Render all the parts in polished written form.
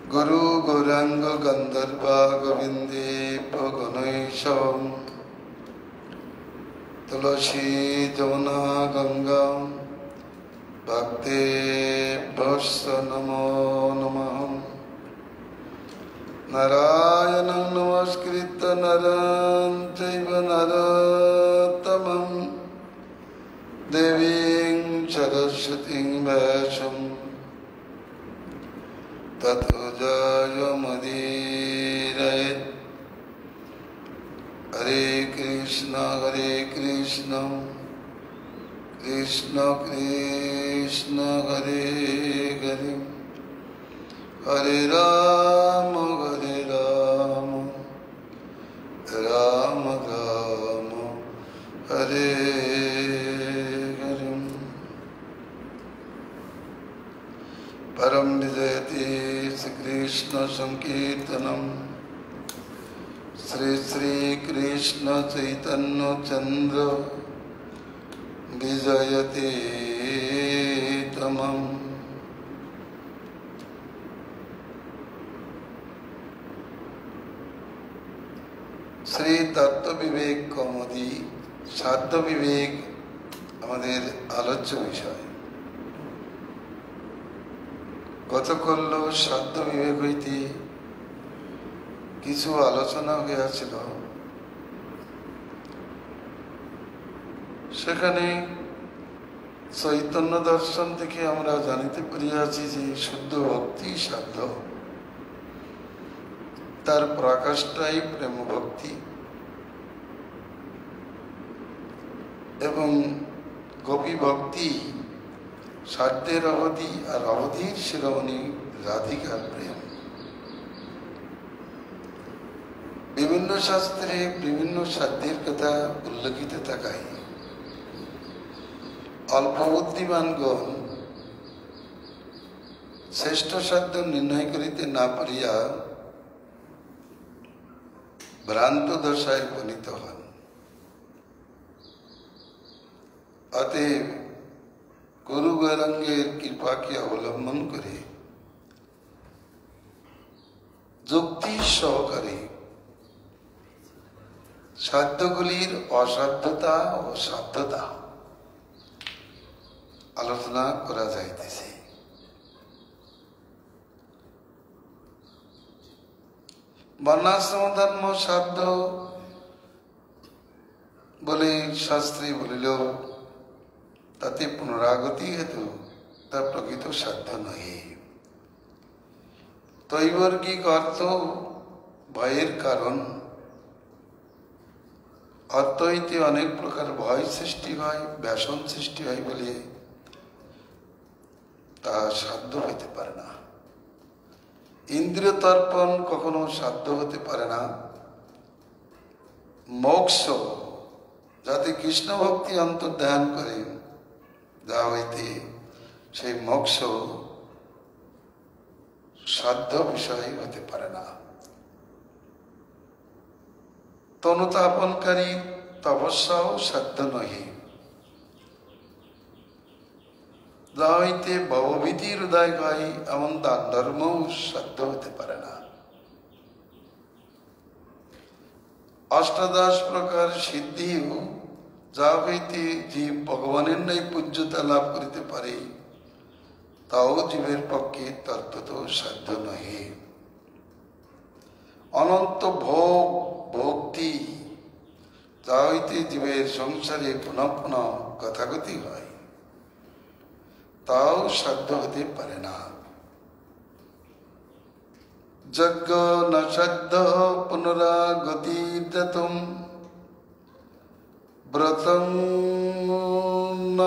गुरु गौरांग गंधर्वा गोविंदे गणेशम तुलसी जमुना गंगा भक्ते नमो नमः। नारायणं नमस्कृत्य नरं चैव नरोत्तमं देवीं सरस्वतीं व्यासं ततो जयमुदीरयेत्। हरे कृष्ण कृष्ण कृष्ण हरे हरे, हरे राम राम राम हरे हरे। परम विजयते श्री कृष्ण संकीर्तनम श्री श्री कृष्ण चैतन्य चंद्र विजयते तमम्। श्री तत्व विवेक कौमुदी साध्य विवेक आमादेर आलोच्य विषय। गतकाल साध्य विवेक हইতে কিছু আলোচনা হয়েছিল। সেখানে চৈতন্য দর্শন থেকে আমরা জানিতে পারিয়াছি যে শুদ্ধ ভক্তি সাধ্য, তার প্রকাশটাই প্রেম ভক্তি এবং গোপী ভক্তি সাধ্যের অবধি আর অবধির শিরোমণি রাধিকার প্রেম। বিভিন্ন শাস্ত্রে বিভিন্ন সাধ্যের কথা উল্লেখিত থাকায় অল্প বুদ্ধিমানগণ শ্রেষ্ঠ সাধ্য নির্ণয় করিতে না পারিয়া ভ্রান্ত দশায় উপনীত হন। অতএব গুরু গৌরাঙ্গের কৃপাকে অবলম্বন করে যুক্তি সহকারে সাধ্যগুলির অসাধ্যতা ও সাধ্যতা আলোচনা করা যাইতেছে। বর্ণাশ্রম ধর্ম সাধ্য বলে শাস্ত্রে বলিল, তাতে পুনরাগতি হেতু তা প্রকৃত সাধ্য নহে। তৈবর্গিক অর্থ ভয়ের কারণ। অর্থ হইতে অনেক প্রকার ভয় সৃষ্টি হয়, ব্যসন সৃষ্টি হয় বলে তা সাধ্য হইতে পারে না। ইন্দ্রিয় তর্পণ কখনো সাধ্য হতে পারে না। মোক্ষ যাতে কৃষ্ণ ভক্তি অন্তর্ধান করে যা হইতে সেই মোক্ষ সাধ্য বিষয় হতে পারে না। তনুতাপনকারী তপস্যাও সাধ্য নহে। যা হইতে ভবভীতির উদয় হয় এমন দান ধর্মও সাধ্য হতে পারে না। অষ্টাদশ প্রকার সিদ্ধিও যা হইতে জীব ভগবানের ন্যায় পূজ্যতা লাভ করিতে পারে তাও জীবের পক্ষে তত্ত্বত সাধ্য নহে। অনন্ত ভোগ ভক্তি যা হইতে জীবের সংসারে পুনঃ পুনঃ গতাগতি হয় তাও সাধ্য হতে পারে না। যজ্ঞ ন সাধ্য পুনরাগতির্জাতম ব্রতং ন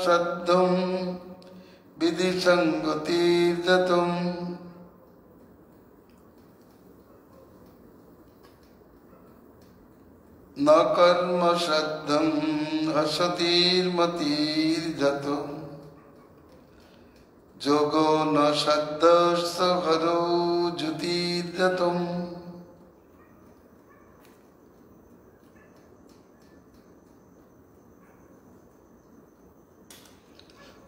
সাধ্যম বিধি সঙ্গতির্জাতম। ন কর্ম সাধ্যম অসতির্মতির্জাতম যোগ ন সাধ্য হরো জ্যোতির্জাতম।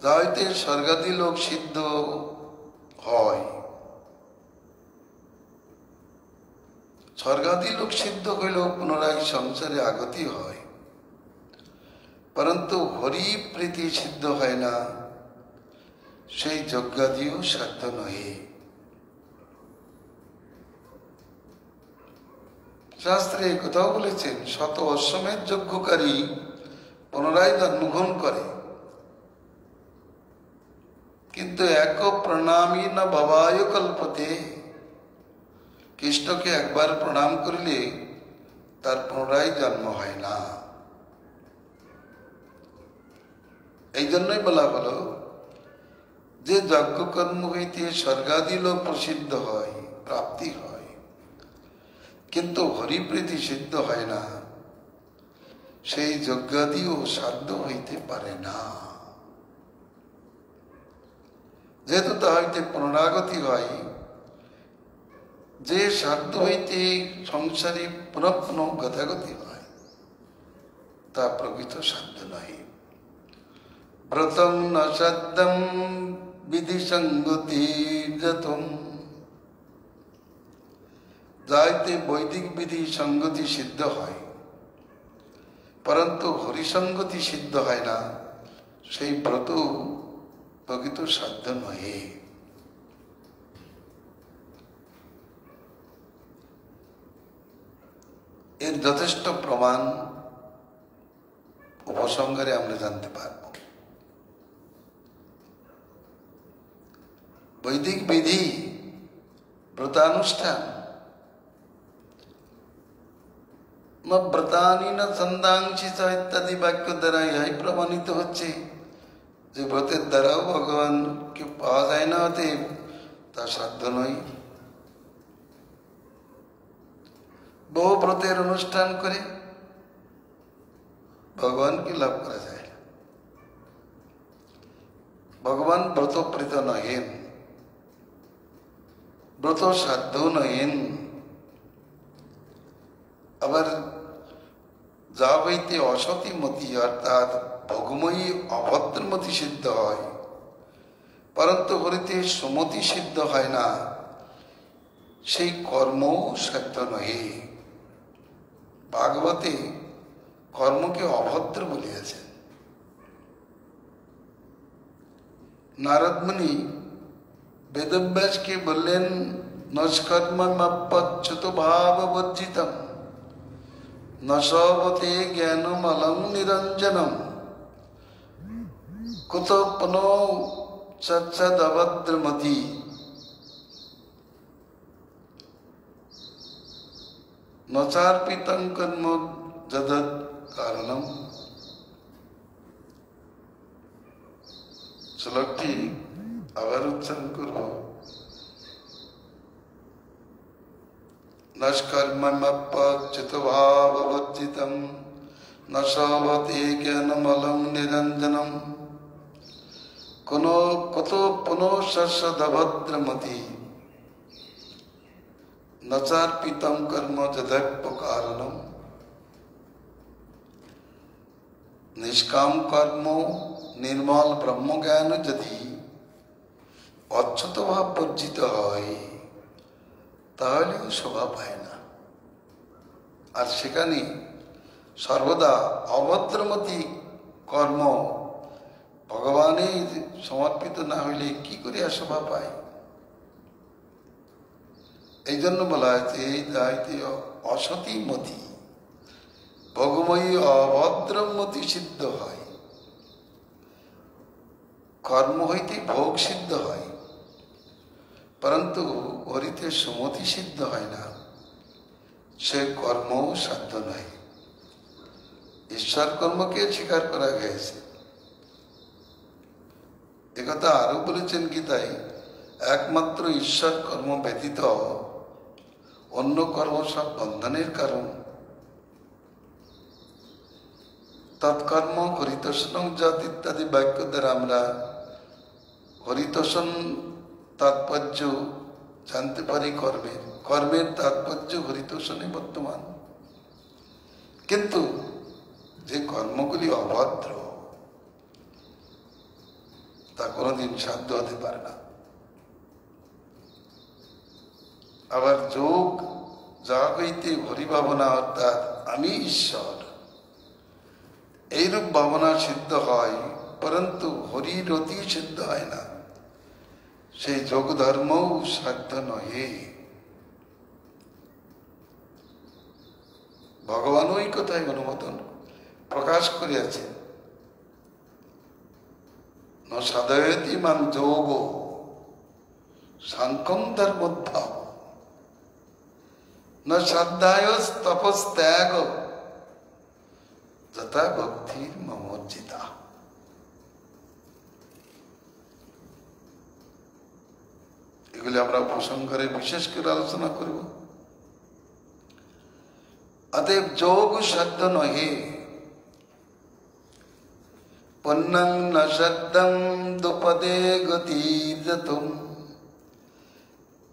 যা হইতে স্বর্গাদি লোক সিদ্ধ হয়। স্বর্গাদি লোক সিদ্ধ হইলেও পুনরায় সংসারে আগতি হয়, পরন্তু হরি প্রীতি সিদ্ধ হয় না, সেই যজ্ঞাদিও সাধ্য নহে। শাস্ত্রে কোথাও বলেছেন, শত অশ্বমেধ যজ্ঞকারী পুনরায় জন্মগ্রহণ করে, কিন্তু এক প্রণামী না ভবায় কল্পতে। কৃষ্ণকে একবার প্রণাম করিলে তার পুনরায় জন্ম হয় না। এই জন্যই বলা হলো যে যজ্ঞকর্ম হইতে স্বর্গাদি লোক প্রসিদ্ধ হয়, প্রাপ্তি হয়, কিন্তু হরিপ্রীতি সিদ্ধ হয় না, সেই যজ্ঞাদিও সাধ্য হইতে পারে না। যেহেতু তা হইতে পুনরাগতি হয়, যে সাধ্য হইতে সংসারে পুনঃ পুনঃ গতাগতি হয়, তা প্রকৃত সাধ্য নয়। ব্রতম ন সাধ্যম বিধি সঙ্গতি যতম। যাইতে বৈদিক বিধি সঙ্গতি সিদ্ধ হয়, পরন্তু হরিসঙ্গতি সিদ্ধ হয় না, সেই ব্রত প্রকৃত সাধ্য নহে। এর যথেষ্ট প্রমাণ উপসংহারে আমরা জানতে পারব। বৈদিক বিধি, ব্রতানুষ্ঠান, ব্রতানি না ছন্দাংশিত ইত্যাদি বাক্য দ্বারা ইহাই প্রমাণিত হচ্ছে যে ব্রতের দ্বারাও ভগবানকে পাওয়া যায় না, হতে তা সাধ্য নয়। বহু ব্রতের অনুষ্ঠান করে ভগবানকে লাভ করা যায় না। ভগবান ব্রতপ্রীত নহেন, ব্রত সাধ্য নহেন। আবার যা হইতে অসতীমতি অর্থাৎ ভোগময়ী অভদ্রমতি সিদ্ধ হয়, পরন্তু হরিতে সুমতি সিদ্ধ হয় না, সেই কর্ম সাধ্য নহে। ভাগবতে কর্মকে অভদ্র বলিয়াছেন। নারদ মুনি বেদব্যাসকে বললেন, নষ্কর্মচ্যুত ভাববর্জিতম নশবতে জ্ঞানমলং নিরঞ্জনম কুত পুনঃ সৎসদভদ্রমতি। নচার্পিতং কর্ম যদৎ কারণম। শ্লোকটি আবার উচ্চারণ করব। নষ্কর্মচ্যুত ভাববর্জিতম নশবতে জ্ঞানমলং নিরঞ্জনম কুত পুনঃ সৎসদভদ্রমতি নচার্পিতম কর্ম যদৈব কারণম। নিষ্কাম কর্ম নির্মল ব্রহ্মজ্ঞান যদি অচ্যুত ভাব বর্জিত হয়, তাহলেও শোভা পায় না। আর সেখানে সর্বদা অভদ্রমতি কর্ম ভগবানের সমর্পিত না হইলে কি করে শোভা পায়? এই জন্য বলা হয়েছে যাইতে অসতীমতি ভোগময়ী অভদ্রমতি সিদ্ধ হয়, কর্ম হইতে ভোগ সিদ্ধ হয়, পরন্তু হরিতে সুমতি সিদ্ধ হয় না, সে কর্ম সাধ্য নয়। ঈশ্বর কর্মকে স্বীকার করা গেছে। একথা আরো বলেছেন গীতায়, একমাত্র ঈশ্বর কর্ম ব্যতীত অন্য কর্ম সব বন্ধনের কারণ। তৎকর্ম হরিতোষণ জাত ইত্যাদি বাক্য দ্বারা আমরা হরিতোষণ তাৎপর্য জানতে পারি। কর্মের তাৎপর্য হরিতোষণে বর্তমান। কিন্তু যে কর্মগুলি অভদ্র, তা কোনোদিন সাধ্য হতে পারে না। আবার যোগ যা হইতে হরি ভাবনা, অর্থাৎ আমি ঈশ্বর, এইরূপ ভাবনা সিদ্ধ হয়, পরন্তু হরির অতি সিদ্ধ হয় না। সেই যোগ ধর্মও সাধ্য নহে। ভগবান ওই কথায় অনুমোদন প্রকাশ করিয়াছেন, ন সাধয়তি মান যোগ সাংখ্যং ধর্মোদ্ভব, ন শ্রদ্ধায় তপস্ত্যাগ যথা ভক্তির মমোর্জিতা। এগুলি আমরা উপসংহারে বিশেষ করে আলোচনা করব। অতএব যোগ সাধ্য নহে। পন্নং ন শ্রদ্ধং দুপদে গতির্যতুম,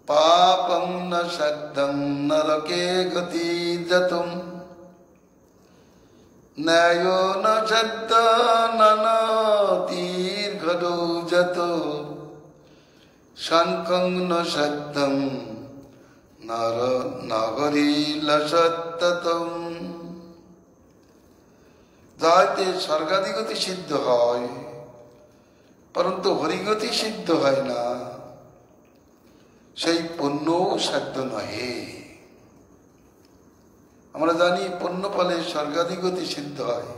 পাপং ন শ্রদ্ধং নরকে গতির্যতুম, ন্যায়ো ন শ্রদ্ধ ননতির্ঘদৌযত, শঙ্খং ন শ্রদ্ধং নর নগরীলসত্ততম। যাতে স্বর্গাদিগতি সিদ্ধ হয়, পরন্তু হরিগতি সিদ্ধ হয় না, সেই পুণ্য সাধ্য নহে। আমরা জানি পুণ্য ফলে স্বর্গাদিগতি সিদ্ধ হয়,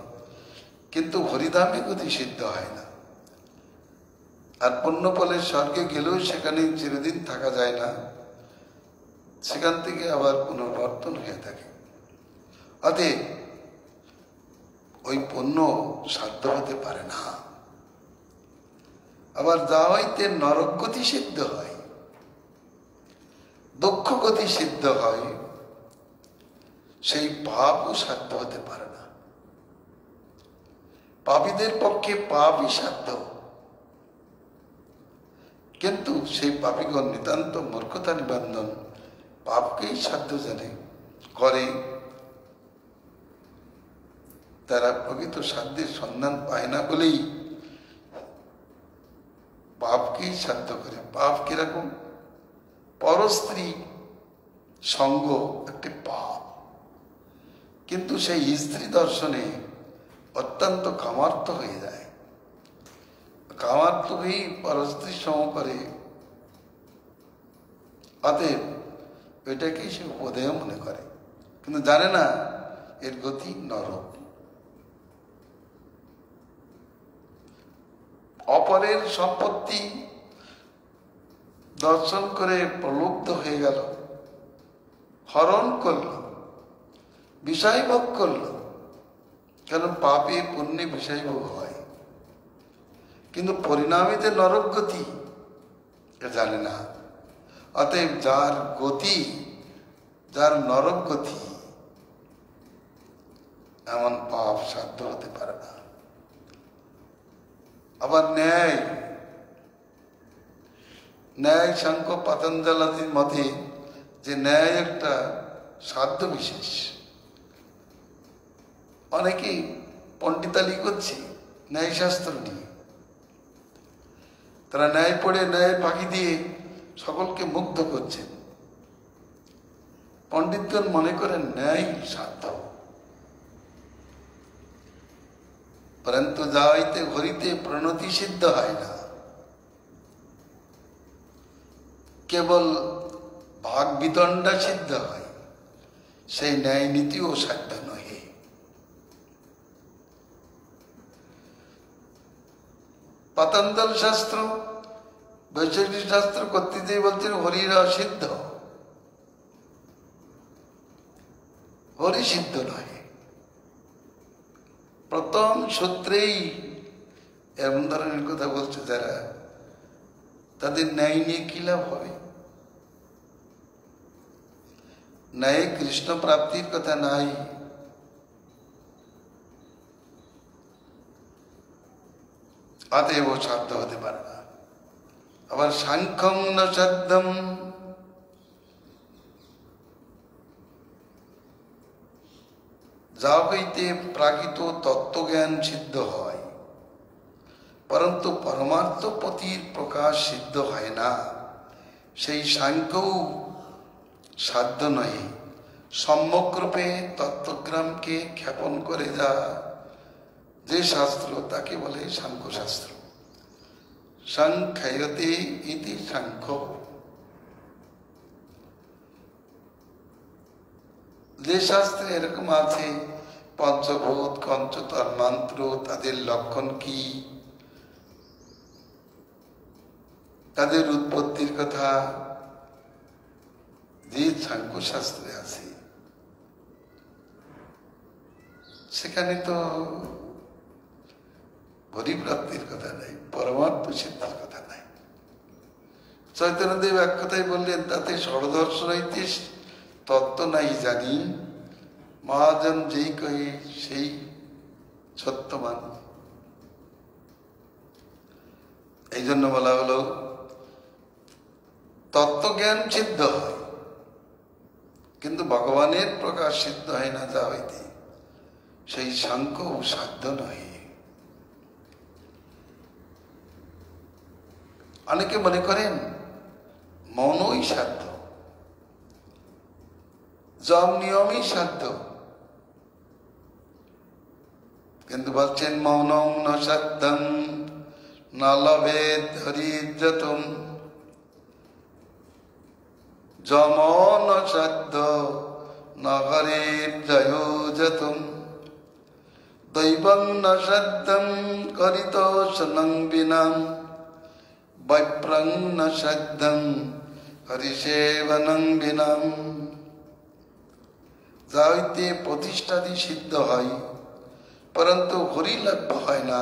কিন্তু হরিধামে গতি সিদ্ধ হয় না। আর পুণ্য ফলে স্বর্গে গেলেও সেখানে চিরদিন থাকা যায় না, সেখান থেকে আবার পুনর্বর্তন হয়ে থাকে। অতএব ওই পুণ্য সাধ্য হতে পারে না। আবার যা হইতে নরক গতি সিদ্ধ হয়, দুঃখ গতি সিদ্ধ হয়, সেই পাপও সাধ্য হতে পারে না। পাপীদের পক্ষে পাপই সাধ্য, কিন্তু সেই পাপীগণ নিতান্ত মূর্খতা নিবন্ধন পাপকেই সাধ্য জানে করে। তারা প্রকৃত সাধ্যের সন্ধান পায় না বলেই পাপকেই সাধ্য করে। পাপ কিরকম? পরস্ত্রী সঙ্গ একটি পাপ, কিন্তু সেই স্ত্রী দর্শনে অত্যন্ত কামার্ত হয়ে যায়। কামার্ত হয়েই পরস্ত্রী সম করে, অতএব ওইটাকেই সে উপদেয় মনে করে, কিন্তু জানে না এর গতি নরক। অপরের সম্পত্তি দর্শন করে প্রলুব্ধ হয়ে গেল, হরণ করল, বিষয় ভোগ করল, কারণ পাপে পুণ্যে বিষয় ভোগ হয়, কিন্তু পরিণামে যে নরক গতি জানে না। অতএব যার গতি, যার নরক গতি, এমন পাপ সাধ্য হতে পারে না। আবার ন্যায়, ন্যায় সাংখ্য পতঞ্জলির মতে যে ন্যায় একটা সাধ্য বিশেষ। অনেকেই পণ্ডিতালি করছে ন্যায় শাস্ত্র নিয়ে, তারা ন্যায় পড়ে ন্যায় ফাঁকি দিয়ে সকলকে মুগ্ধ করছেন। পণ্ডিতগণ মনে করেন ন্যায় সাধ্য, পরন্তু যা হইতে হরিতে প্রণতি সিদ্ধ হয় না, কেবল ভাগ বিদণ্ডা সিদ্ধ হয়, সেই ন্যায় নীতিও সাধ্য নহে। পতঞ্জল শাস্ত্র, বৈশিষ্ট্য শাস্ত্র কর্তৃতে বলছেন হরির অসিদ্ধ, হরি সিদ্ধ নয়। প্রথম সূত্রেই এমন ধরনের কথা বলছে যারা, তাদের ন্যায় নিয়ে কি লাভ হবে? ন্যায় কৃষ্ণ প্রাপ্তির কথা নাই। অতএব সাধ্য হতে পারে না। আবার সাংখ্যং ন সাধ্যম, যা হইতে প্রাকৃত তত্ত্বজ্ঞান সিদ্ধ হয়, परंतु परमार्थ पतिर प्रकाश सिद्ध है ना সেই সাংখ্যও সাধ্য নয়। সম্যক রূপে তত্ত্বগ্রামকে খ্যাপন করে যা যে শাস্ত্র তাকে বলে সাংখ্য শাস্ত্র। সাংখ্যায়তে ইতি সাংখ্য। যে শাস্ত্রে এরকম আছে পঞ্চভূত পঞ্চতন্মাত্র তাদের লক্ষণ কি, তাদের উৎপত্তির কথা যে সাংখ্য শাস্ত্রে আছে সেখানে তো পরিপ্রাপ্তির কথা নাই, পরমার্থ সিদ্ধির কথা নাই। চৈতন্যদেব এক কথাই বললেন, তাতে ষড়দর্শন হইতে তত্ত্ব নাই জানি, মহাজন যেই কহে সেই সত্যমান। এই জন্য বলা হলো তত্ত্বজ্ঞান সিদ্ধ হয় কিন্তু ভগবানের প্রকাশ সিদ্ধ হয় না যা হইতে, সেই সাংখ্য সাধ্য নয়। অনেকে মনে করেন মৌনই সাধ্য, যম নিয়মই সাধ্য, কিন্তু বলছেন মৌনং ন সাধ্যং ন লভেৎ হরিযতম, যম ন সাধ্য ন হরের জয়োজতম, দৈবং ন সাধ্যং করিতোষণং বিনা, বৈপ্রং ন সাধ্যং হরিসেবনং বিনা। যা হইতে প্রতিষ্ঠাদি সিদ্ধ হয় পরন্তু হরিলাভ্য হয় না,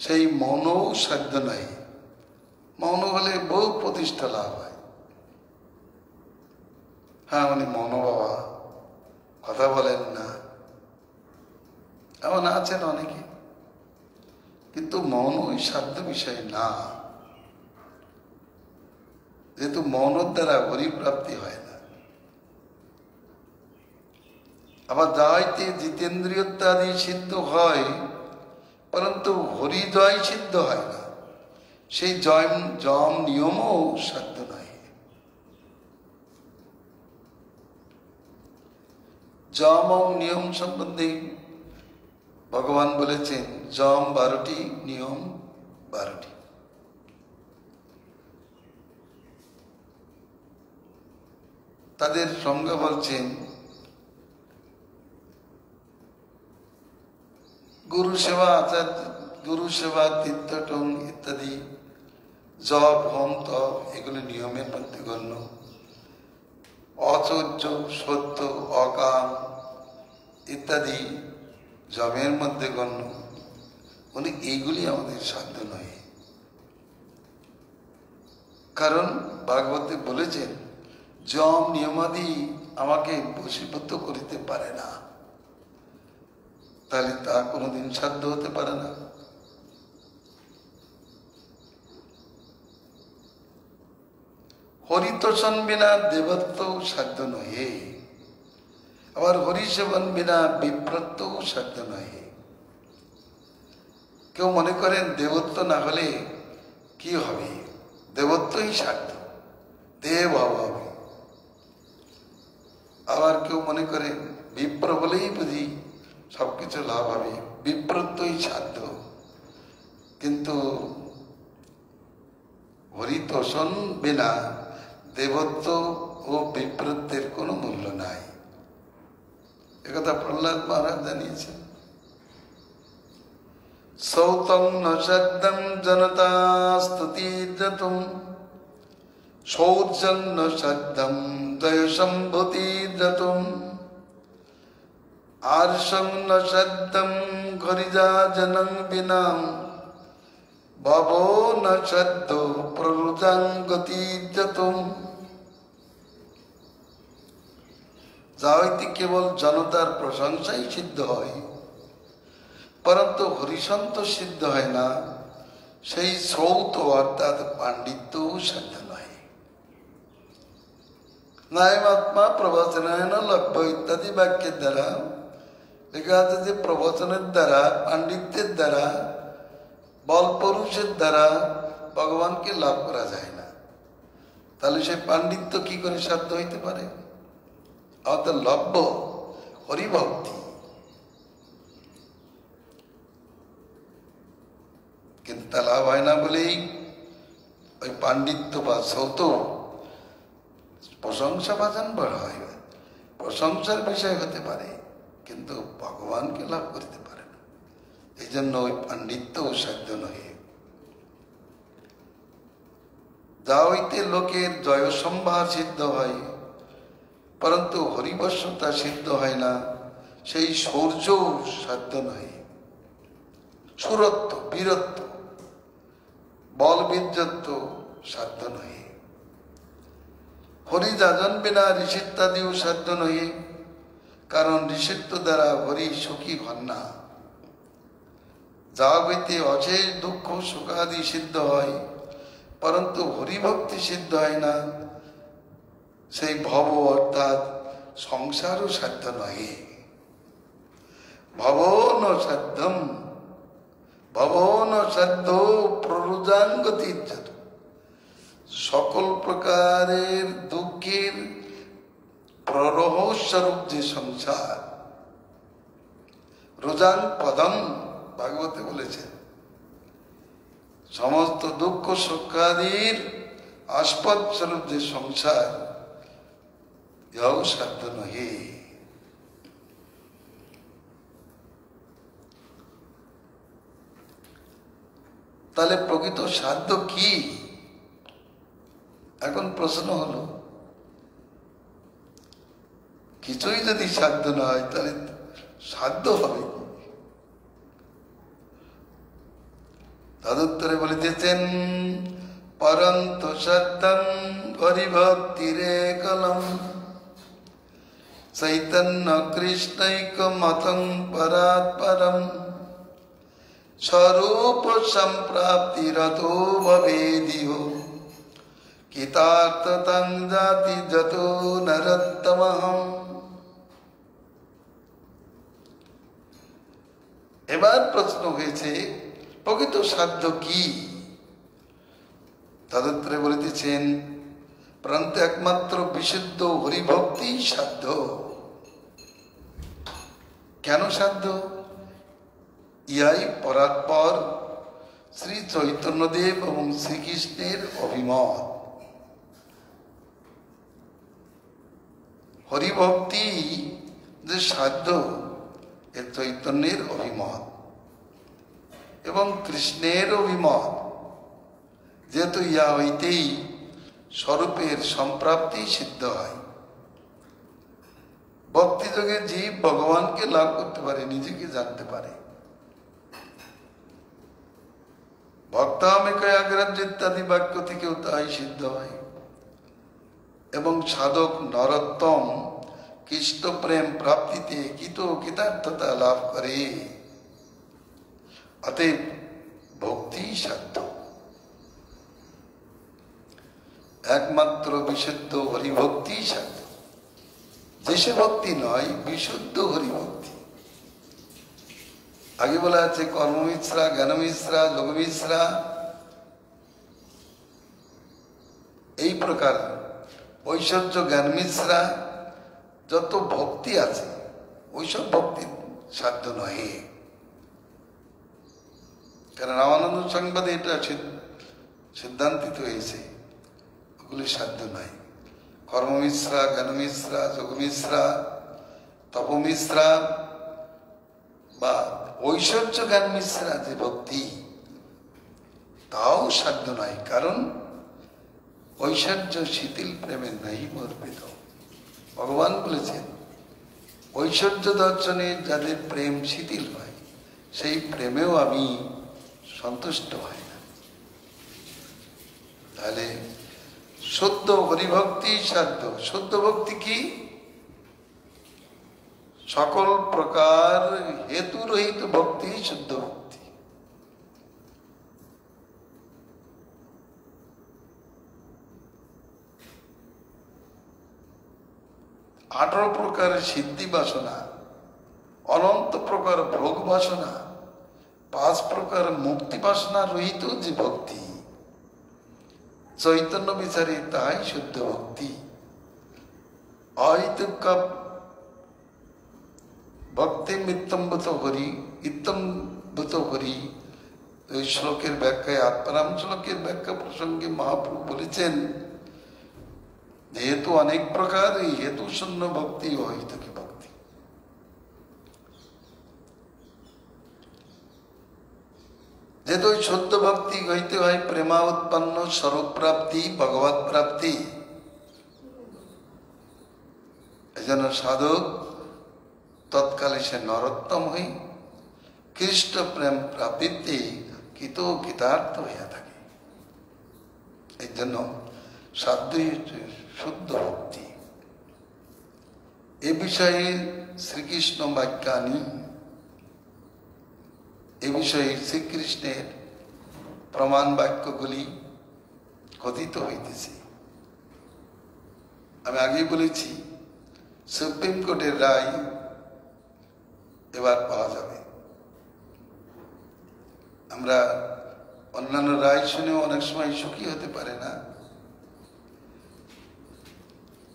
সেই মৌনও সাধ্য নাই। মৌন হলে বহু প্রতিষ্ঠা লাভ হয়। হ্যাঁ, উনি মৌন বাবা, কথা বলেন না, এমন আছেন অনেকে, কিন্তু মৌন ওই সাধ্য বিষয় না, যেহেতু মৌনের দ্বারা হরিপ্রাপ্তি হয় না। আবার যা হইতে জিতেন্দ্রিয়ত্যাদি সিদ্ধ হয় পরন্তু হরিজয় সিদ্ধ হয় না, সেই যম নিয়মও সাধ্য নয়। যম নিয়ম সম্বন্ধে ভগবান বলেছেন যম 12টি, নিয়ম 12টি। তাদের সংজ্ঞা বলছেন গুরু সেবা, আচার্য গুরু সেবা, তীর্থটন ইত্যাদি, জপ হোম তপ এগুলো নিয়মের মধ্যে গণ্য। অচর্য, সত্য, অকাম ইত্যাদি জমের মধ্যে গণ্য। উনি এইগুলি আমাদের সাধ্য নয়, কারণ ভাগবতে বলেছেন যম নিয়মাদি আমাকে বশীভূত করিতে পারে না, তাহলে তা কোনোদিন সাধ্য হতে পারে না। হরিতোষণ বিনা দেবত্ব সাধ্য নহে, আবার হরিসেবন বিনা বিপ্রত্ব সাধ্য নহে। কেউ মনে করেন দেবত্ব না হলে কি হবে, দেবত্বই সাধ্য, দেব হবে। আবার কেউ মনে করেন বিপ্র বলেই বুঝি সবকিছু লাভ হবে, বিপ্রত্বই সাধ্য, কিন্তু হরিতোষণ বিনা দেবত্ব ও বিপ্রত্বের কোনো মূল্য নাই। একথা প্রহ্লাদ মহারাজ জানিয়েছেন। সৌতং ন সাধ্যং জনতা স্তুতির্যতুম, শৌর্যং ন সাধ্যং দয় সম্ভূতির্যতুম, আর্ষং ন সাধ্যং ঘরিজা জনং বিনা, ভবো ন সাধ্য প্ররুজাং গতির্যতুম। যা হইতে কেবল জনতার প্রশংসাই সিদ্ধ হয় পরন্তু হরিসন্ত সিদ্ধ হয় না, সেই শ্রৌত অর্থাৎ পাণ্ডিত্য সাধ্য নয়। নায়মাত্মা প্রবচনায়ন লভ্য ইত্যাদি বাক্যের দ্বারা লেখা আছে যে প্রবচনের দ্বারা, পাণ্ডিত্যের দ্বারা বল পৌরুষের দ্বারা ভগবানকে লাভ করা যায় না, তাহলে সে পাণ্ডিত্য কি করে সাধ্য হইতে পারে? অত লভ্য হরিভক্তি, কিন্তু তা লাভ হয় না বলেই ওই পাণ্ডিত্য বা সৌত প্রশংসা বাজান বড় হয়, প্রশংসার বিষয় হতে পারে, কিন্তু ভগবানকে লাভ করতে পারে না। এই জন্য ওই পাণ্ডিত্য সাধ্য নহে। যা হইতে লোকের জয় সম্ভার সিদ্ধ হয়, পরন্তু হরিবশ্যতা সিদ্ধ হয় না, সেই শৌর্য সাধ্য নহে। সুরত্ব, বীরত্ব, বল বীর্যত্ব সাধ্য নহে। হরি যাজন বিনা ঋষিত্যাদিও সাধ্য নহে, কারণ ঋষিত্ব দ্বারা হরি সুখী হন না। যা হইতে অশেষ দুঃখ সুখাদি সিদ্ধ হয়, পরন্তু হরিভক্তি সিদ্ধ হয় না, সেই ভব অর্থাৎ সংসারও সাধ্য নহে। ভব ন সাধ্যম, ভব ন সাধ্য প্ররোজাঙ্গতি, সকল প্রকারের দুঃখের প্ররোহ স্বরূপ যে সংসার, রোজাং পদম ভাগবতে বলেছেন, সমস্ত দুঃখ সুখাদির আস্পদ স্বরূপ যে সংসার, ইহাও সাধ্য নহে। তাহলে প্রকৃত সাধ্য কি? এখন প্রশ্ন হলো, কিছুই যদি সাধ্য না হয় তাহলে সাধ্য হবে? তদুত্তরে বলিতেছেন, পরন্ত সাধ্যম হরিভক্তিরে কলম, চৈতন্য কৃষ্ণৈক মতং পরাৎপরম, স্বরূপ সম্প্রাপ্তি রতো ভবেদিহ, কৃতার্থতং জাতি যতো নরোত্তমঃ। এবার প্রশ্ন হয়েছে, প্রকৃত সাধ্য কি? তদুত্তরে বলিতেছেন, পরন্তু একমাত্র বিশুদ্ধ হরিভক্তি সাধ্য। কেন সাধ্য? ইহাই পরাৎপর শ্রী চৈতন্যদেব এবং শ্রীকৃষ্ণের অভিমত। হরিভক্তি যে সাধ্য, এ চৈতন্যের অভিমত এবং কৃষ্ণের অভিমত, যেহেতু ইহা হইতেই স্বরূপের সম্প্রাপ্তি সিদ্ধ হয়। ভক্তি যোগে জীব ভগবানকে লাভ করতে পারে, নিজেকে জানতে পারে। ভক্তামেক আগ্রাহ্য ইত্যাদি বাক্য থেকেও তাই সিদ্ধ হয়। এবং সাধক নরোত্তম কৃষ্ণ প্রেম প্রাপ্তিতে কৃতার্থতা লাভ করে। অতএব ভক্তি সাধ্য। একমাত্র বিশুদ্ধ হরিভক্তি সাধ্য। দেশে ভক্তি নয়, বিশুদ্ধ হরিভক্তি। আগে বলা আছে কর্মমিশ্রা, জ্ঞানমিশ্রা, যোগমিশ্রা, এই প্রকার ঐশ্বর্য জ্ঞান মিশ্রা যত ভক্তি আছে, ওইসব ভক্তি সাধ্য নয়। কারণ রামানন্দ সংবাদে এটা সিদ্ধান্তিত হয়েছে, ওগুলি সাধ্য নয়। কর্মমিশ্রা, জ্ঞানমিশ্রা, যোগমিশ্রা, তপমিশ্রা বা ঐশ্বর্য জ্ঞান মিশ্রা যে ভক্তি, তাও সাধ্য নয়। কারণ ঐশ্বর্য শিথিল প্রেমের নাই মর্পিত। ভগবান বলেছেন, ঐশ্বর্য দর্শনে যাদের প্রেম শিথিল হয়, সেই প্রেমেও আমি সন্তুষ্ট হয় না। তাহলে শুদ্ধ হরিভক্তি সাধ্য। শুদ্ধ ভক্তি কি? সকল প্রকার হেতু রহিত ভক্তি শুদ্ধ ভক্তি। 18 প্রকার সিদ্ধি বাসনা, অনন্ত প্রকার ভোগ বাসনা, পাঁচ প্রকার মুক্তি বাসনা রহিত যে ভক্তি, চৈতন্য বিচারে তাই শুদ্ধ ভক্তি। অহেতুক ভক্তি মিত্যম্বত হরি, ইত্যম্বত হরি। এই শ্লোকের ব্যাখ্যায়, আত্মারাম শ্লোকের ব্যাখ্যা প্রসঙ্গে মহাপ্রভু বলেছেন, যেহেতু অনেক প্রকার, এই হেতু শূন্য ভক্তি অহেতুকী ভক্তি। যেহেতু শুদ্ধ ভক্তি হইতে হয় প্রেমা উৎপন্ন স্বরূপ প্রাপ্তি, ভগবত প্রাপ্তি। এই জন্য সাধক তৎকালে সে নরোত্তম হই কৃষ্ণ প্রেম প্রাপ্তিতে কৃতার্থ হইয়া থাকে। এই জন্য সাধ্যই হচ্ছে শুদ্ধ ভক্তি। এ বিষয়ে শ্রীকৃষ্ণ বাক্যানি, এ বিষয়ে শ্রীকৃষ্ণের প্রমাণ বাক্যগুলি কথিত হইতেছে। আমি আগেই বলেছি, সুপ্রিম কোর্টের রায় এবার পাওয়া যাবে। আমরা অন্যান্য রায় শুনেও অনেক সময় সুখী হতে পারে না,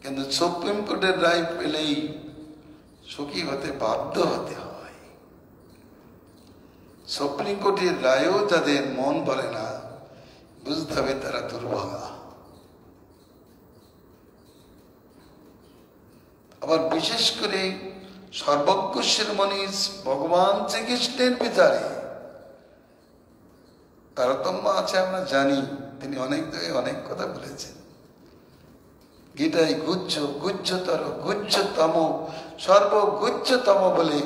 কিন্তু সুপ্রিম কোর্টের রায় পেলেই সুখী হতে বাধ্য হতে হয়। সুপ্রিম কোর্টের রায়ও যাদের মন বলে না, বুঝতে হবে তারা দুর্ভাগা। আবার বিশেষ করে সর্বজ্ঞ শিরোমণি ভগবান শ্রীকৃষ্ণের বিচারে তারতম্য আছে আমরা জানি। তিনি অনেক জায়গায় অনেক কথা বলেছেন। গীতায় গুহ্যতর গুহ্যতম সর্বগুহ্যতম বলে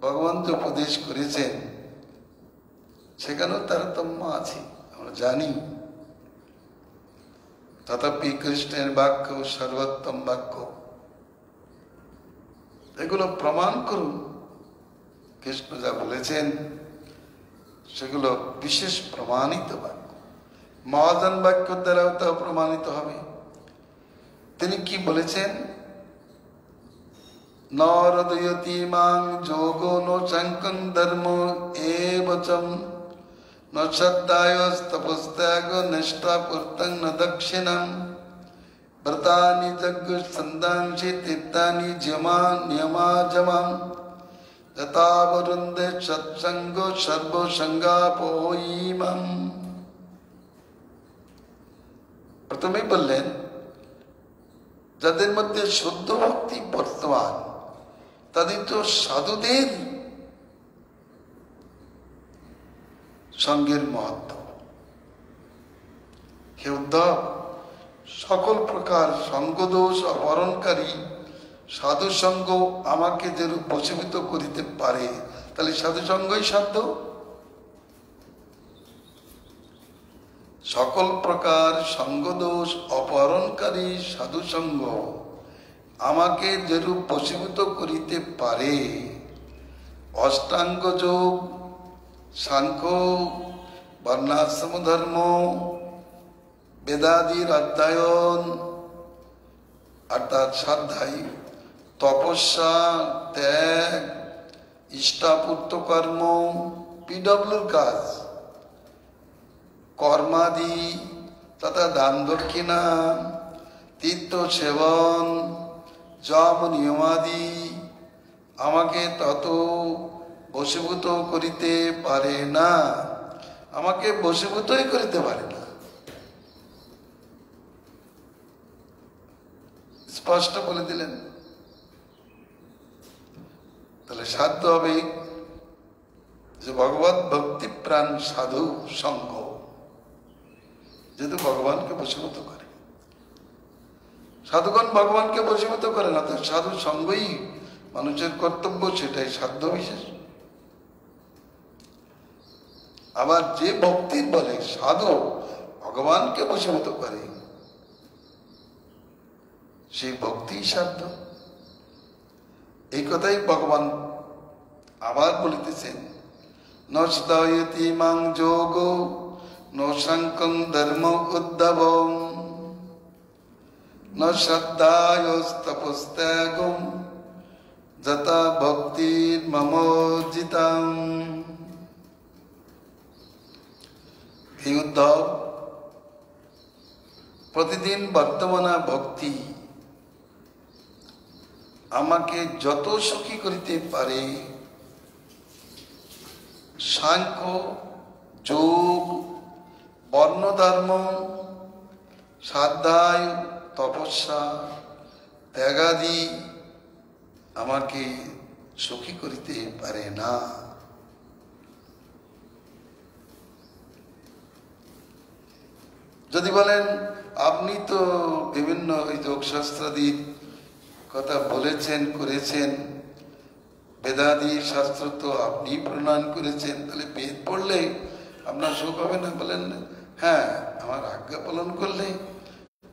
ভগবান যে উপদেশ করেছেন, সেখানেও তারতম্য আছে আমরা জানি। তথাপি কৃষ্ণের বাক্য সর্বোত্তম বাক্য, এগুলো প্রমাণ করুন। কৃষ্ণ যা বলেছেন সেগুলো বিশেষ প্রমাণিত বাক্য। মহাজন বাক্য দ্বারাও তা প্রমাণিত হবে। তিনি কি বলেছেন? নরদয়তি মাং যোগো নো শঙ্কং ধর্ম এবচম ন শ্রদ্ধায়স্তপস্ত্যাগ নিষ্ঠা পূর্তং ন দক্ষিণম ব্রতানি যজ্ঞ সন্দাংশি তীর্থানি যমা নিয়মা জমাম যথা বরুন্দে সৎসঙ্গ সর্বসঙ্গাপোইমম। প্রথমেই বললেন, যাদের মধ্যে শুদ্ধ ভক্তি বর্তমান, তাদের তো সাধুদের সঙ্গের মহত্ব। হে উদ্ধব, সকল প্রকার সঙ্গদোষ অপহরণকারী সাধু সঙ্গ আমাকে যেরূপ বশীভূত করিতে পারে, তাহলে সাধু সঙ্গই সাধ্য। সকল প্রকার সঙ্গদোষ অপহরণকারী সাধু সঙ্গ আমাকে যেরূপ বশীভূত করিতে পারে, অষ্টাঙ্গ যোগ, সাংখ্য, বর্ণাশ্রম ধর্ম, বেদাদির অধ্যয়ন অর্থাৎ স্বাধ্যায়, তপস্যা, ত্যাগ, ইষ্টাপূর্ত কর্ম, পিডব্লিউর কাজ, কর্মাদি তথা দান দক্ষিণা, তীর্থ সেবন, যম নিয়মাদি আমাকে তত বশীভূত করিতে পারে না, আমাকে বশীভূতই করিতে পারে না। স্পষ্ট বলে দিলেন। তাহলে সাধ্য হবে যে ভগবত ভক্তি প্রাণ সাধু সঙ্গ, যেহেতু ভগবানকে বশীভূত করে। সাধুগণ ভগবানকে বশীভূত করে না, তো সাধু সঙ্গই মানুষের কর্তব্য, সেটাই সাধ্য বিশেষ। আবার যে ভক্তির বলে সাধু ভগবানকে বশীভূত করে, সেই ভক্তি সাধ্য। এই কথাই ভগবান আবার বলিতেছেন, নষ্টায়তি মাং যোগ ন শঙ্কং ধর্ম উদ্ধবম ন শ্রদ্ধায়স্তপস্ত্যাগম যথা ভক্তির মমোজিতম। হে উদ্ধব, প্রতিদিন বর্তমানা ভক্তি আমাকে যত সুখী করিতে পারে, সাংখ্য, যোগ, বর্ণ ধর্ম, স্বাধ্যায়, তপস্যা, ত্যাগাদি আমাকে সুখী করিতে পারে না। যদি বলেন আপনি তো বিভিন্ন যোগশাস্ত্রাদির কথা বলেছেন, করেছেন, বেদাদি শাস্ত্র তো আপনি প্রণয়ন করেছেন, তাহলে বেদ পড়লে আপনার সুখ হবে না? বলেন হ্যাঁ, আমার আজ্ঞা পালন করলে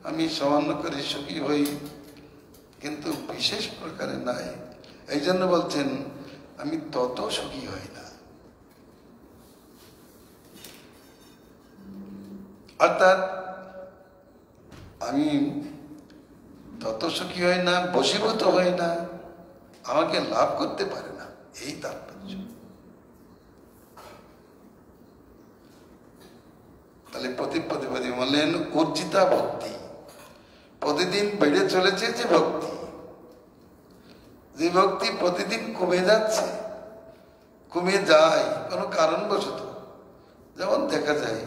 আমি সামান্য করে সুখী হই, কিন্তু বিশেষ প্রকারে নাই। এই জন্য বলছেন আমি তত সুখী হই না। অর্থাৎ আমি তত সুখী হই না, বশীভূত হই না, আমাকে লাভ করতে পারে না, এই তাৎপর্য। তাহলে প্রতিপদে বললেন অর্জিতা ভক্তি, প্রতিদিন বেড়ে চলেছে যে ভক্তি, যে ভক্তি প্রতিদিন কমে যাচ্ছে, কমে যায় কোনো কারণবশত। যেমন দেখা যায়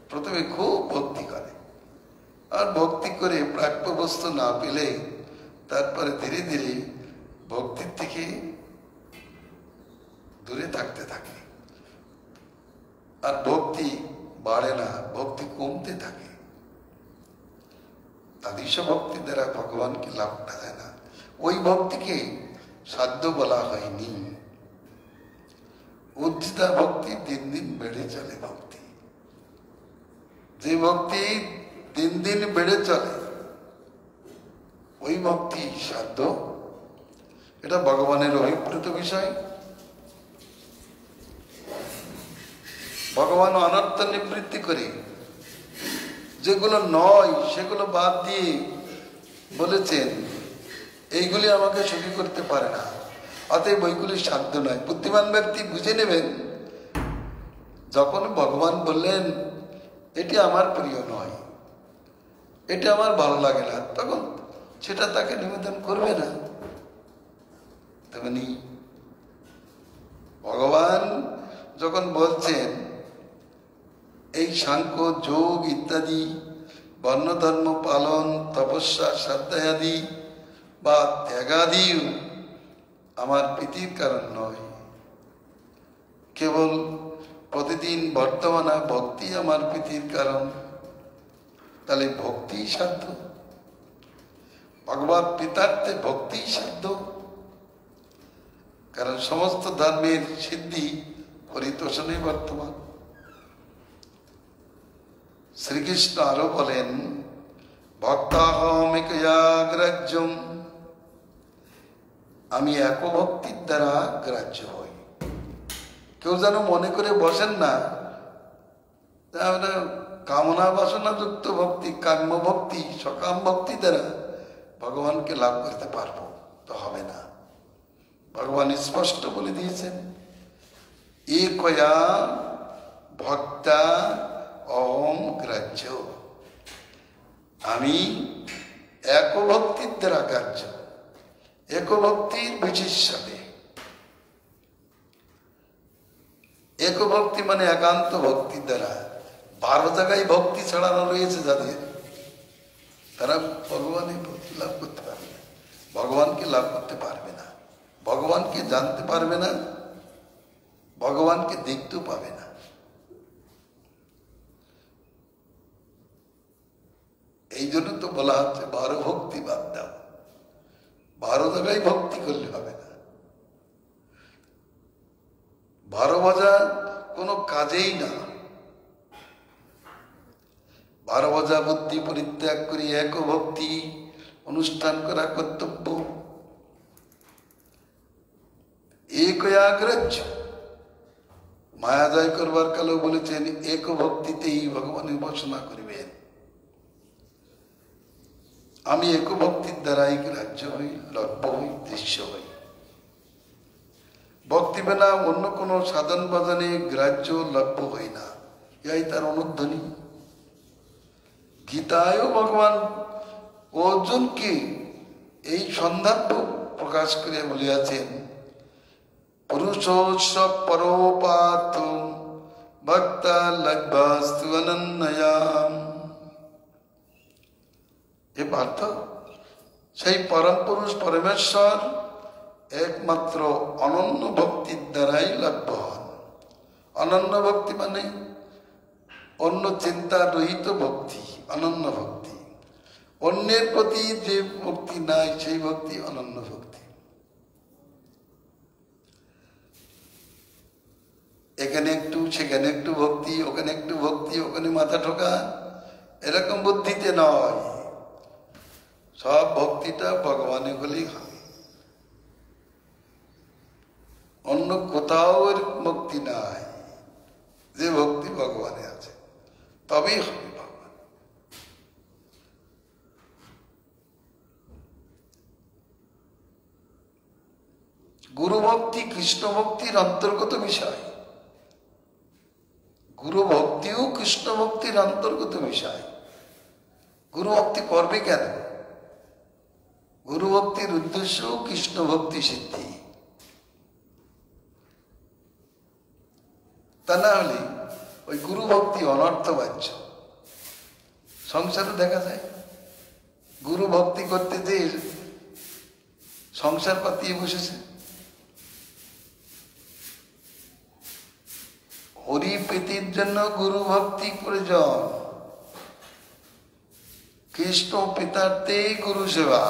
প্রথমে খুব ভক্তি করে, আর ভক্তি করে প্রাপ্য বস্তু না পেলে তারপরে ধীরে ধীরে ভক্তির থেকে দূরে থাকতে থাকে, আর ভক্তি বাড়ে না, ভক্তি কমতে থাকে। তাদৃশ ভক্তি দ্বারা ভগবানকে লাভ করা যায় না। ওই ভক্তিকে সাধ্য বলা হয়নি। উজ্জিতা ভক্তি দিন দিন বেড়ে চলে ভক্তি, যে ভক্তি দিন দিন বেড়ে চলে ওই ভক্তি সাধ্য। এটা ভগবানের অভিপ্রেত বিষয়। ভগবান অনর্থ নিবৃত্তি করে যেগুলো নয় সেগুলো বাদ দিয়ে বলেছেন এইগুলি আমাকে সুখী করতে পারে না, অতএব ওইগুলি সাধ্য নয়। বুদ্ধিমান ব্যক্তি বুঝে নেবেন যখন ভগবান বললেন এটি আমার প্রিয় নয়, এটা আমার ভালো লাগে না, তখন সেটা তাকে নিবেদন করবে না। তেমনি ভগবান যখন বলছেন এই সাংখ্য, যোগ ইত্যাদি বর্ণ ধর্ম পালন, তপস্যা, শ্রদ্ধাদি বা ত্যাগাদি আমার প্রীতির কারণ নয়, কেবল প্রতিদিন বর্তমানা ভক্তি আমার প্রীতির কারণ, তাহলে ভক্তি সাধ্য। ভগবৎ পিতার্থে ভক্তি সাধ্য, কারণ সমস্ত ধর্মের সিদ্ধি পরিতোষণে বর্তমান। শ্রীকৃষ্ণ আরো বলেন ভক্তাহম একয়া গ্রাহ্যম, আমি এক ভক্তির দ্বারা গ্রাহ্য হই। কেউ যেন মনে করে বসেন না তাহলে কামনা বাসনা যুক্ত ভক্তি, কাম্য ভক্তি, সকাম ভক্তি দ্বারা ভগবানকে লাভ করতে পারবো, তো হবে না। ভগবান স্পষ্ট বলে দিয়েছেন একয়া ভক্তা অহম গ্রাহ্য, আমি এক ভক্তির দ্বারা গ্রাহ্য। এক ভক্তির বিশেষভাবে, এক ভক্তি মানে একান্ত ভক্তির দ্বারা। 12 জায়গায় ভক্তি ছড়ানো রয়েছে যাদের, তারা ভগবানের ভক্তি লাভ করতে পারবে না, ভগবানকে লাভ করতে পারবে না, ভগবানকে জানতে পারবে না, ভগবানকে দেখতেও পাবে না। এই জন্য তো বলা হচ্ছে 12 ভক্তি বাদ দাও। 12 জায়গায় ভক্তি করলে হবে না। 12 বাজা কোনো কাজেই না। 12 বাজা বুদ্ধি পরিত্যাগ করি এক ভক্তি অনুষ্ঠান করা কর্তব্য। একয়া গ্রাহ্য, মায়া জয় করবার কালেও বলেছেন এক ভক্তিতেই ভগবানের উপাসনা করিবেন। আমি এক ভক্তির দ্বারাই গ্রাহ্য হই, লভ্য হই, দৃশ্য হই। ভক্তি বিনা অন্য কোনো সাধন বাদনে গ্রাহ্য লভ্য হই না, এই তার অনুধ্বনি। গীতায়ও ভগবান অর্জুনকে এই সন্ধান প্রকাশ করে বলিয়াছেন, পুরুষোৎস পরোপাত ভক্তা লগ্ভাস্তু অনন্যয়াম। এ পার্থ, সেই পরম পুরুষ পরমেশ্বর একমাত্র অনন্য ভক্তির দ্বারাই লভ্য হন। অনন্য ভক্তি মানে অন্য চিন্তা রহিত ভক্তি, অনন্য ভক্তি। অন্যের প্রতি যে ভক্তি নাই সেই ভক্তি অনন্য ভক্তি। এখানে একটু সেখানে একটু ভক্তি, ওখানে একটু ভক্তি, ওখানে মাথা ঠোকা, এরকম বুদ্ধিতে নয়। সব ভক্তিটা ভগবানে হলেই হয়, অন্য কোথাও এর ভক্তি নাই। যে ভক্তি ভগবানে আছে তবেই হবে ভগবান। গুরু ভক্তি কৃষ্ণ ভক্তির অন্তর্গত বিষয়। গুরু ভক্তিও কৃষ্ণ ভক্তির অন্তর্গত বিষয়। গুরু ভক্তি করবে কেন? গুরু ভক্তির উদ্দেশ্য কৃষ্ণ ভক্তি সিদ্ধি। তা না হলে ওই গুরু ভক্তি অনর্থবাচ্য। সংসারে দেখা যায় গুরু ভক্তি করতে যে সংসার পাতিয়ে বসেছে। হরি প্রীতির জন্য গুরু ভক্তি প্রয়োজন, কৃষ্ণ পিতার্থে গুরু সেবা।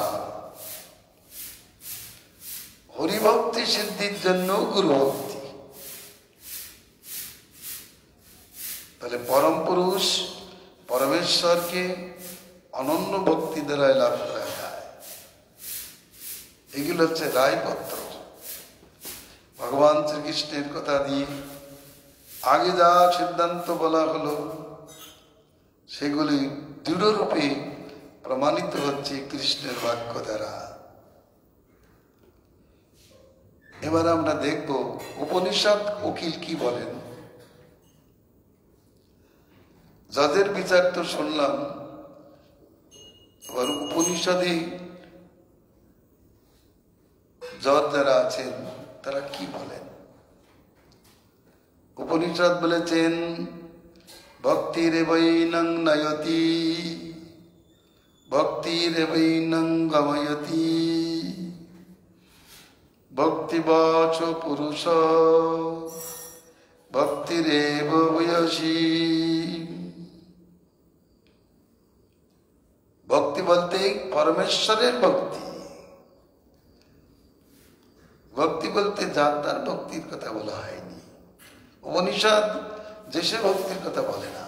হরিভক্তি সিদ্ধির জন্য গুরু ভক্তি। তাহলে পরম পুরুষ পরমেশ্বরকে অনন্য ভক্তি দ্বারা লাভ করা যায়। এগুলো হচ্ছে রায়পত্র। ভগবান শ্রীকৃষ্ণের কথা দিয়ে আগে যা সিদ্ধান্ত বলা হলো সেগুলি দৃঢ়রূপে প্রমাণিত হচ্ছে কৃষ্ণের বাক্য দ্বারা। এবার আমরা দেখব উপনিষদ উকিল কি বলেন। যাদের বিচার তো শুনলাম, এবার উপনিষদে জজ যারা আছেন তারা কি বলেন। উপনিষদ বলেছেন, ভক্তিরেবৈনং নয়তি ভক্তিরেবৈনং গময়তি ভক্তিবাচ পুরুষ ভক্তিরেব ভূয়সী। ভক্তি বলতে পরমেশ্বরের ভক্তি। ভক্তি বলতে যার তার ভক্তির কথা বলা হয়নি। উপনিষদ যে সে ভক্তির কথা বলে না।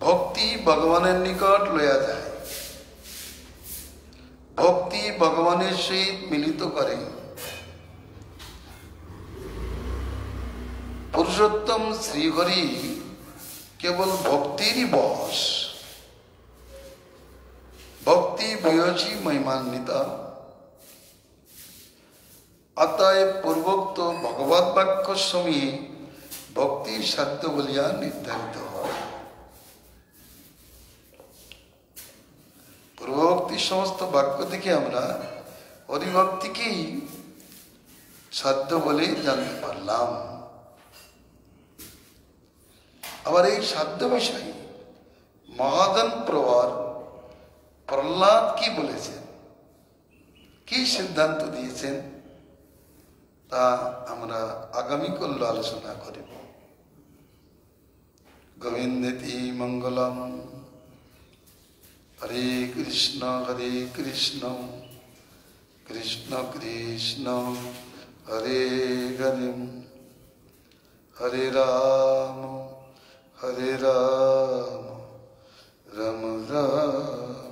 ভক্তি ভগবানের নিকট লইয়া যায়, ভক্তি ভগবানের সহিত মিলিত করে। পুরুষোত্তম শ্রীহরি কেবল ভক্তিরই বশ। ভক্তি ভূয়সী মহিমান্বিতা। অতএব পূর্বোক্ত ভগবৎ বাক্য সময়ে ভক্তি সাধ্য বলিয়া নির্ধারিত হয়। পূর্ববর্তী সমস্ত বাক্য থেকে আমরা হরিভক্তিকেই সাধ্য বলে জানতে পারলাম। আবার এই সাধ্য বিষয়ে মহাজন প্রবর প্রহ্লাদ কি বলেছেন, কি সিদ্ধান্ত দিয়েছেন, তা আমরা আগামীকাল আলোচনা করিব। গোবিন্দেতি মঙ্গলম। হরে কৃষ্ণ কৃষ্ণ কৃষ্ণ হরে হরে, হরে রাম রাম রাম।